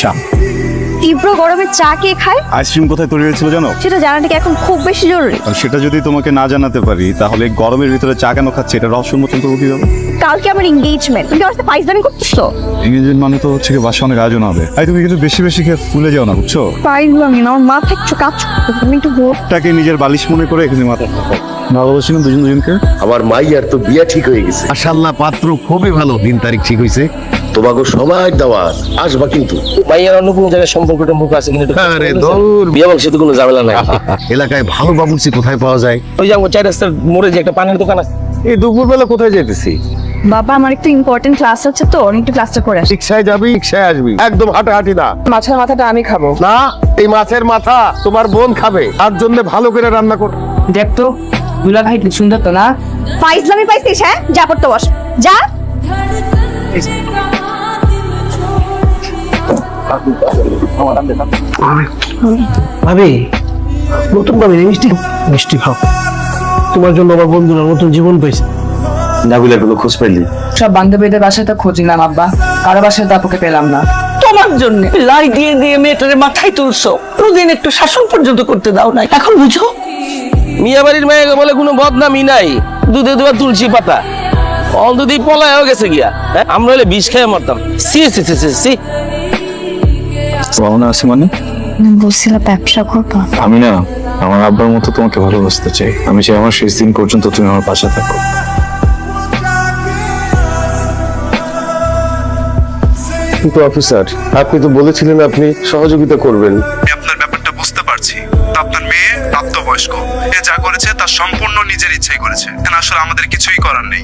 চা। তীব্র গরমে চা কে খায়? আইসক্রিম কোথায় তৈরি হয়েছিল জানো? সেটা জানাটা কি এখন খুব বেশি জরুরি? আর সেটা যদি তোমাকে না জানাতে পারি তাহলে গরমের ভিতরে চা কেন খাচ্ছে এটা রহস্য উন্মোচন করবো কিভাবে? কালকে আমার এনগেজমেন্ট, তুমি আমার সাথে ফাইজলামি করতেছো? এঙ্গেজমেন্ট মানে তো হচ্ছে বাসা অনেক আয়োজন হবে। তুমি কিন্তু বেশি বেশি খেয়ে ফুলে যাও না, বুঝছো? ফাইজলামি না, আমার মাথা একটু কাজ করতেছে, তুমি একটু তাকে নিজের বালিশ মনে করে এখানে মাথা ভালোবাসি না দুজন দুজনকে। আমার মাইয়ার তো বিয়া ঠিক হয়ে গেছে। মাশাআল্লাহ, পাত্র খুবই ভালো, দিন তারিখ ঠিক হয়েছে। তোমাকে সবাই দাওয়াত, আসবা কিন্তু। মাইয়ার অন্য কোনো জায়গায় সম্পর্ক টম্পর্ক আছে কিন্তু আরে দূর, বিয়া বংশে তো কোনো ঝামেলা নাই। এলাকায় ভালো বাবুর্চি কোথায় পাওয়া যায়? ওই যে আমার 4 রাস্তার মোড়ে যে একটা পানের দোকান আছে। এই দুপুরবেলা কোথায় যেতেছি? বাবা আমার একটু ইম্পর্টেন্ট ক্লাস আছে তো, আমি একটু ক্লাসটা করে আসি। রিক্সায় যাবি, রিক্সায় আসবি, একদম হাঁটাহাঁটি না। মাছের মাথাটা আমি খাবো না, এই মাছের মাথা তোমার বোন খাবে, তার জন্য ভালো করে রান্না কর। দেখ তো দুলা ভাই সুন্দর তো না? ফাইজলামি পাইছিস? হ্যাঁ, যা পড়তে বস, যা। ভাবি নতুন ভাবি মিষ্টি মিষ্টি খাও, তোমার জন্য আমার বন্ধুরা নতুন জীবন পেয়েছে। নাবিলার কোনো খোঁজ পাইলি? সব বান্ধবীদের বাসায় তো খোঁজ নিলাম আব্বা, কারো বাসায় তো আপুকে পেলাম না। তোমার জন্য লাই দিয়ে দিয়ে মেয়েটারে মাথায় তুলছো, প্রতিদিন একটু শাসন পর্যন্ত করতে দাও না, এখন বুঝো? মিয়া বাড়ির মেয়ে বলে কোনো বদনামই নাই, দুধে দুয়া তুলসী পাতা। অলরেডি পলায় হয়ে গেছে গিয়া। আমরা হলে বিষ খেয়ে মরতাম। সি সি সি সি সি। ভাবনা আছে মানে? বলছিলাম ব্যবসা করবো। আমি না আমার আব্বার মতো তোমাকে ভালোবাসতে চাই। আমি চাই আমার শেষ দিন পর্যন্ত তুমি আমার পাশে থাকো। কিন্তু অফিসার, আপনি তো বলেছিলেন আপনি সহযোগিতা করবেন। আপনার ব্যাপারটা বুঝতে পারছি। আপনার মেয়ে প্রাপ্তবয়স্ক, এ যা করেছে তা সম্পূর্ণ নিজের ইচ্ছাই করেছে। এখানে আসলে আমাদের কিছুই করার নেই।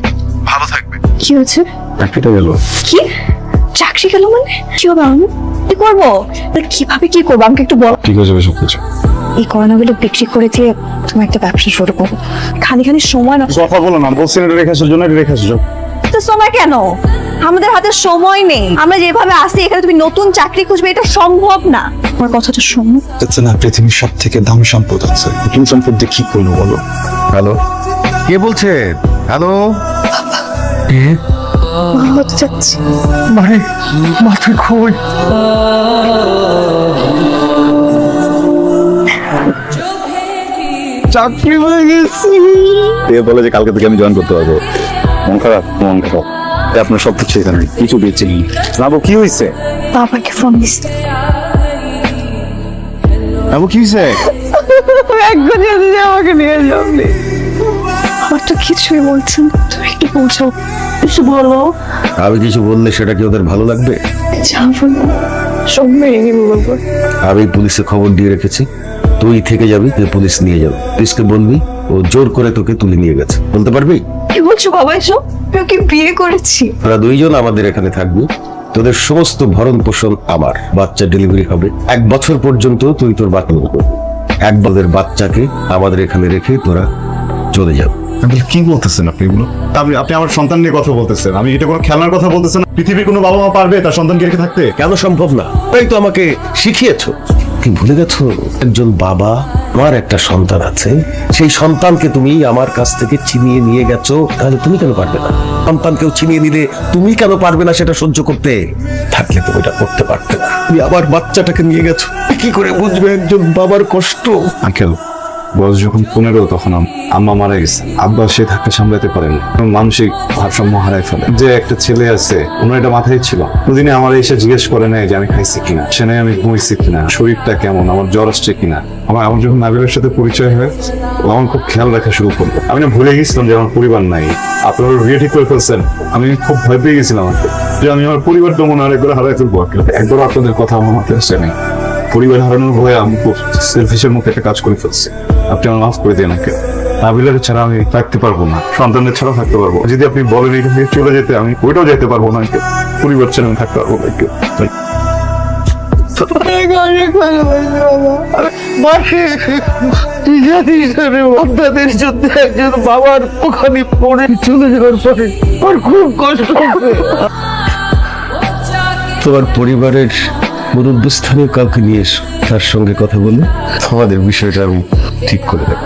ভালো থাকবে। কি হচ্ছে? চাকরিটা গেল। কি চাকরি গেল মানে? কি হবে? আমি কি করবো? কিভাবে কি করবো আমাকে একটু বল। ঠিক হয়ে যাবে সবকিছু। এই করোনাগুলো বিক্রি করে দিয়ে তুমি একটা ব্যবসা শুরু করো। খালি খালি সময় না, কথা বলো না, বলছেন এটা রেখে আসার জন্য, এটা রেখে আসার জন্য। তো সময় কেন? আমাদের হাতে সময় নেই। আমরা যেভাবে আসি এখানে তুমি নতুন চাকরি খুঁজবে, এটা সম্ভব না। আমার কথাটা শোনো। আচ্ছা না, পৃথিবীর সব থেকে দামি সম্পদ আছে। নতুন সম্পদ দিয়ে কি করবো বলো? হ্যালো, কে বলছে? হ্যালো, হতে যাচ্ছি। মানে মাথায় খই। চাকরি হয়ে গেছি। এ বলে যে কালকে থেকে আমি জয়েন করতে পারবো। মন খারাপ, মন খারাপ। আপনার সব কিছু এখানে, কিছু বেঁচে নেই। বাবু কি হয়েছে? বাবাকে ফোন দিচ্ছে। বাবু কি হয়েছে? আমাকে নিয়ে যাবে। আমার তো কিছুই বলছেন, তুমি একটু বলছো, কিছু বলো। আমি কিছু বললে সেটা কি ওদের ভালো লাগবে? যা বলবো সব মেনে নিবো বাবা। আমি পুলিশে খবর দিয়ে রেখেছি, তুই থেকে যাবি, তুই পুলিশ নিয়ে যাবে। পুলিশকে বলবি ও জোর করে তোকে তুলে নিয়ে গেছে। বলতে পারবি? কি বলছো বাবা এসব? আমি ওকে বিয়ে করেছি। তোরা দুইজন আমাদের এখানে থাকবি, তোদের সমস্ত ভরণ পোষণ আমার। বাচ্চা ডেলিভারি হবে, 1 বছর পর্যন্ত তুই তোর বাচ্চা করবি। 1 বছরের বাচ্চাকে আমাদের এখানে রেখে তোরা চলে যাবে। কি বলতেছেন আপনি এগুলো? আপনি আমার সন্তান নিয়ে কথা বলতেছেন। আমি এটা কোনো খেলার কথা বলতেছেন না। পৃথিবীর কোনো বাবা মা পারবে তার সন্তানকে রেখে থাকতে? কেন সম্ভব না? তাই তো আমাকে শিখিয়েছো। কি ভুলে গেছো? একজন বাবা, আমার একটা সন্তান আছে, সেই সন্তানকে তুমি আমার কাছ থেকে ছিনিয়ে নিয়ে গেছো, তাহলে তুমি কেন পারবে না? সন্তানকেও ছিনিয়ে নিলে তুমি কেন পারবে না সেটা সহ্য করতে? থাকলে তুমি এটা করতে পারতে না। তুমি আবার বাচ্চাটাকে নিয়ে গেছো, কি করে বুঝবে একজন বাবার কষ্ট? আঙ্কেল, বয়স যখন 15 তখন আম্মা মারা গেছে। আব্বা সে ধাক্কা সামলাতে পারেন, মানসিক ভারসাম্য হারাই ফেলে। যে একটা ছেলে আছে, ওনার এটা মাথায় ছিল। কোনদিনই আমার এসে জিজ্ঞেস করে নাই যে আমি খাইছি কিনা, সে নাই আমি ঘুমাইছি কিনা, শরীরটা কেমন, আমার জ্বর আসছে কিনা। আমার যখন নাবিলের সাথে পরিচয় হয়, ও আমার খুব খেয়াল রাখা শুরু করলো। আমি না ভুলে গেছিলাম যে আমার পরিবার নাই। আপনারা বিয়ে ঠিক করে ফেলছেন, আমি খুব ভয় পেয়ে গেছিলাম যে আমি আমার পরিবারটা মনে হয় একবার হারাই ফেলবো। একবার আপনাদের কথা আমার মাথায় আসছে নাই। পরিবার হারানোর ভয়ে আমি খুব সেলফিশের মতো একটা কাজ করে ফেলছি। আপনি আমার মাফ করে দিন আমাকে। নাবিলার ছাড়া আমি থাকতে পারবো না, সন্তানের ছাড়া থাকতে পারবো। যদি আপনি বলেন এখান থেকে চলে যেতে, আমি ওইটাও যেতে পারবো না। পরিবার ছাড়া আমি থাকতে পারবো না। আপনাদের জন্য একজন বাবার ওখানে পড়ে চলে যাওয়ার পরে আমার খুব কষ্ট হবে। তোমার পরিবারের মুরব্বী স্থানীয় কাউকে নিয়ে এসো, তার সঙ্গে কথা বলে তোমাদের বিষয়টা আমি ঠিক করে দেবো।